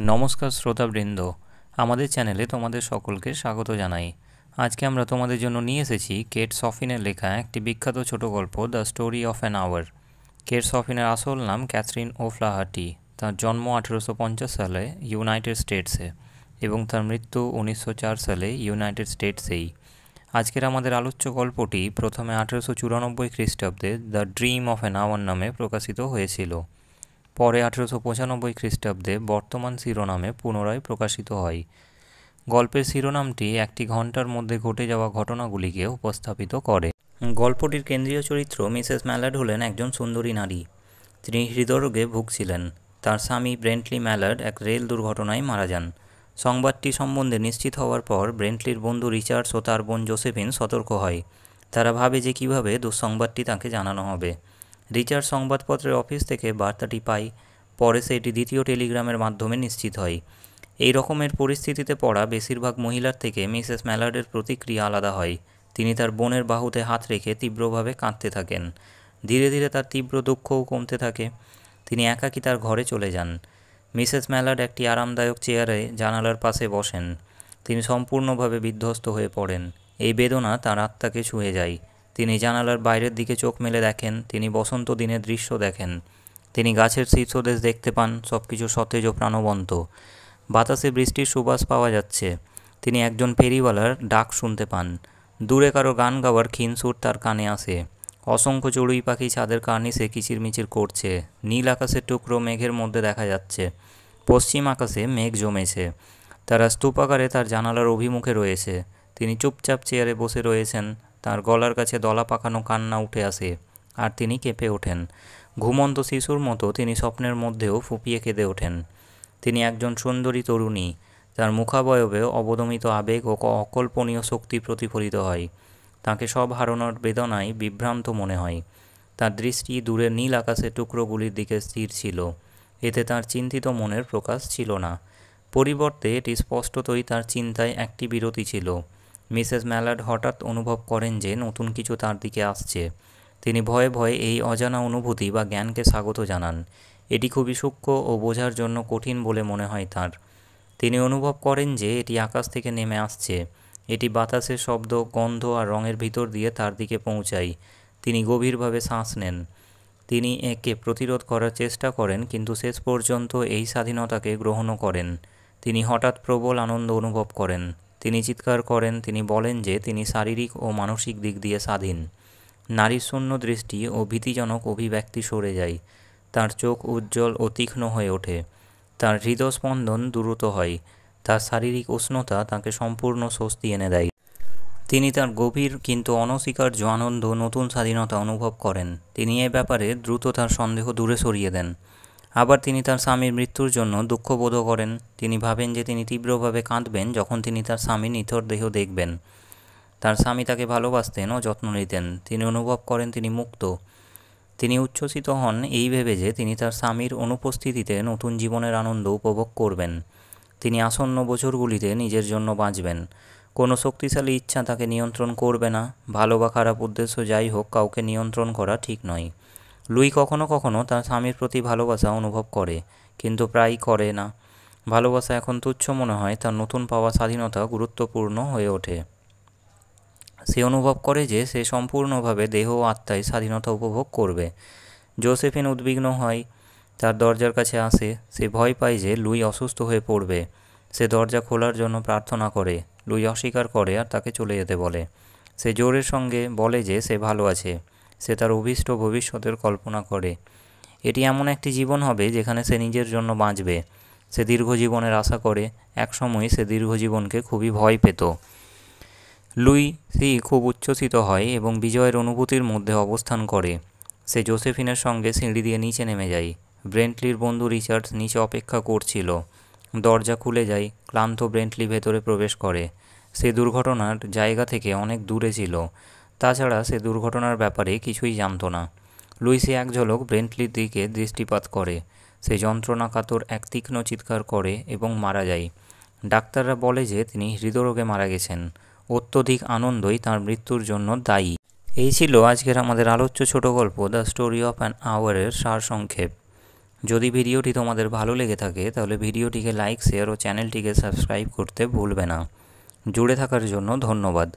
নমস্কার শ্রোতাবৃন্দ, আমাদের চ্যানেলে তোমাদের সকলকে স্বাগত জানাই। আজকে আমরা তোমাদের জন্য নিয়ে এসেছি কেট সফিনের লেখা একটি বিখ্যাত ছোট গল্প, the story of an hour. Kate সফিনের আসল নাম ক্যাথরিন ওফ্লাহার্টি। তার জন্ম 1850 সালে ইউনাইটেড স্টেটসে এবং তার মৃত্যু 1904 সালে ইউনাইটেড স্টেটসেই। আজকের আমাদের আলোচ্য গল্পটি প্রথমে 1894 খ্রিস্টাব্দে the dream of an hour নামে প্রকাশিত হয়েছিল। পরে 1895 খ্রিস্টাব্দে বর্তমান শিরোনামে পুনরায় প্রকাশিত হয়। গল্পের শিরোনামটি একটি ঘন্টার মধ্যে ঘটে যাওয়া ঘটনাগুলিকে উপস্থাপিত করে। গল্পটির কেন্দ্রীয় চরিত্র মিসেস ম্যালার্ড হলেন একজন সুন্দরী নারী। তিনি হৃদরোগে ভুগছিলেন। তার স্বামী ব্রেন্টলি ম্যালার্ড এক রেল দুর্ঘটনায় মারা যান। সংবাদটি সম্বন্ধে নিশ্চিত হওয়ার পর ব্রেন্টলির বন্ধু রিচার্ডস ও তার বোন জোসেফিন সতর্ক হয়। তারা ভাবে যে কীভাবে দুঃসংবাদটি তাকে জানানো হবে। রিচার্ড সংবাদপত্রের অফিস থেকে বার্তাটি পায়। পরে সে এটি দ্বিতীয় টেলিগ্রামের মাধ্যমে নিশ্চিত হয়। এই রকমের পরিস্থিতিতে পড়া বেশিরভাগ মহিলার থেকে মিসেস ম্যালার্ডের প্রতিক্রিয়া আলাদা হয়। তিনি তার বোনের বাহুতে হাত রেখে তীব্রভাবে কাঁদতে থাকেন। ধীরে ধীরে তার তীব্র দুঃখও কমতে থাকে। তিনি একাকী তার ঘরে চলে যান। মিসেস ম্যালার্ড একটি আরামদায়ক চেয়ারে জানালার পাশে বসেন। তিনি সম্পূর্ণভাবে বিধ্বস্ত হয়ে পড়েন। এই বেদনা তার আত্মাকে ছুঁয়ে যায়। তিনি জানালার বাইরের দিকে চোখ মেলে দেখেন। তিনি বসন্ত দিনের দৃশ্য দেখেন। তিনি গাছের শীর্ষদেশ দেখতে পান, সব কিছু সতেজ ও প্রাণবন্ত। বাতাসে বৃষ্টির সুবাস পাওয়া যাচ্ছে। তিনি একজন ফেরিওয়ালার ডাক শুনতে পান। দূরে কারো গান গাওয়ার ক্ষীণ সুর তার কানে আসে। অসংখ্য চড়ুই পাখি ছাদের কার্নিসে কিচিরমিচির করছে। নীল আকাশের টুকরো মেঘের মধ্যে দেখা যাচ্ছে। পশ্চিম আকাশে মেঘ জমেছে। তারা স্তূপাকারে তার জানালার অভিমুখে রয়েছে। তিনি চুপচাপ চেয়ারে বসে রয়েছেন। তার গলার কাছে দলা পাকানো কান্না উঠে আসে, আর তিনি কেঁপে ওঠেন। ঘুমন্ত শিশুর মতো তিনি স্বপ্নের মধ্যেও ফুঁপিয়ে কেঁদে ওঠেন। তিনি একজন সুন্দরী তরুণী। তার মুখাবয়বে অবদমিত আবেগ ও অকল্পনীয় শক্তি প্রতিফলিত হয়। তাকে সব হারানোর বেদনায় বিভ্রান্ত মনে হয়। তার দৃষ্টি দূরের নীল আকাশের টুকরোগুলির দিকে স্থির ছিল। এতে তার চিন্তিত মনের প্রকাশ ছিল না। পরিবর্তে এটি স্পষ্টতই তার চিন্তায় একটি বিরতি ছিল। মিসেস ম্যালার্ড হঠাৎ অনুভব করেন যে নতুন কিছু তার দিকে আসছে। তিনি ভয়ে ভয়ে এই অজানা অনুভূতি বা জ্ঞানকে স্বাগত জানান। এটি খুবই সূক্ষ্ম ও বোঝার জন্য কঠিন বলে মনে হয় তার। তিনি অনুভব করেন যে এটি আকাশ থেকে নেমে আসছে। এটি বাতাসের শব্দ, গন্ধ আর রঙের ভিতর দিয়ে তার দিকে পৌঁছায়। তিনি গভীরভাবে শ্বাস নেন। তিনি একে প্রতিরোধ করার চেষ্টা করেন, কিন্তু শেষ পর্যন্ত এই স্বাধীনতাকে গ্রহণও করেন। তিনি হঠাৎ প্রবল আনন্দ অনুভব করেন। তিনি চিৎকার করেন। তিনি বলেন যে তিনি শারীরিক ও মানসিক দিক দিয়ে স্বাধীন। নারীর শূন্য দৃষ্টি ও ভীতিজনক অভিব্যক্তি সরে যায়। তার চোখ উজ্জ্বল ও তীক্ষ্ণ হয়ে ওঠে। তার হৃদস্পন্দন দ্রুত হয়। তার শারীরিক উষ্ণতা তাকে সম্পূর্ণ স্বস্তি এনে দেয়। তিনি তার গভীর কিন্তু অনস্বীকার্য আনন্দ, নতুন স্বাধীনতা অনুভব করেন। তিনি এ ব্যাপারে দ্রুত তার সন্দেহ দূরে সরিয়ে দেন। আবার তিনি তার স্বামীর মৃত্যুর জন্য দুঃখবোধ করেন। তিনি ভাবেন যে তিনি তীব্রভাবে কাঁদবেন যখন তিনি তার স্বামীর নিথর দেহ দেখবেন। তার স্বামী তাকে ভালোবাসতেন ও যত্ন নিতেন। তিনি অনুভব করেন তিনি মুক্ত। তিনি উচ্ছ্বসিত হন এই ভেবে যে তিনি তার স্বামীর অনুপস্থিতিতে নতুন জীবনের আনন্দ উপভোগ করবেন। তিনি আসন্ন বছরগুলিতে নিজের জন্য বাঁচবেন। কোনো শক্তিশালী ইচ্ছা তাকে নিয়ন্ত্রণ করবে না। ভালো বা খারাপ উদ্দেশ্য যাই হোক, কাউকে নিয়ন্ত্রণ করা ঠিক নয়। লুই কখনো কখনো তার স্বামীর প্রতি ভালোবাসা অনুভব করে, কিন্তু প্রায়ই করে না। ভালোবাসা এখন তুচ্ছ মনে হয়। তার নতুন পাওয়া স্বাধীনতা গুরুত্বপূর্ণ হয়ে ওঠে। সে অনুভব করে যে সে সম্পূর্ণভাবে দেহ ও আত্মায় স্বাধীনতা উপভোগ করবে। জোসেফিন উদ্বিগ্ন হয়। তার দরজার কাছে আসে। সে ভয় পায় যে লুই অসুস্থ হয়ে পড়বে। সে দরজা খোলার জন্য প্রার্থনা করে। লুই অস্বীকার করে আর তাকে চলে যেতে বলে। সে জোরের সঙ্গে বলে যে সে ভালো আছে। সে তার অভীষ্ট ভবিষ্যতের কল্পনা করে। এটি এমন একটি জীবন হবে যেখানে সে নিজের জন্য বাঁচবে। সে দীর্ঘ জীবনের আশা করে। একসময় সে দীর্ঘ জীবনকে খুবই ভয় পেত। লুইসি খুব উচ্ছ্বসিত হয় এবং বিজয়ের অনুভূতির মধ্যে অবস্থান করে। সে জোসেফিনের সঙ্গে সিঁড়ি দিয়ে নিচে নেমে যায়। ব্রেন্টলির বন্ধু রিচার্ডস নিচে অপেক্ষা করছিল। দরজা খুলে যায়। ক্লান্ত ব্রেন্টলি ভেতরে প্রবেশ করে। সে দুর্ঘটনার জায়গা থেকে অনেক দূরে ছিল। তাছাড়া সে দুর্ঘটনার ব্যাপারে কিছুই জানত না। লুইসি এক ঝলক ব্রেন্টলির দিকে দৃষ্টিপাত করে। সে যন্ত্রণাকাতর এক তীক্ষ্ণ চিৎকার করে এবং মারা যায়। ডাক্তাররা বলে যে তিনি হৃদরোগে মারা গেছেন। অত্যধিক আনন্দই তার মৃত্যুর জন্য দায়ী। এই ছিল আজকের আমাদের আলোচ্য ছোট গল্প দ্য স্টোরি অফ অ্যান আওয়ারের সারসংক্ষেপ। যদি ভিডিওটি তোমাদের ভালো লেগে থাকে তাহলে ভিডিওটিকে লাইক, শেয়ার ও চ্যানেলটিকে সাবস্ক্রাইব করতে ভুলবে না। জুড়ে থাকার জন্য ধন্যবাদ।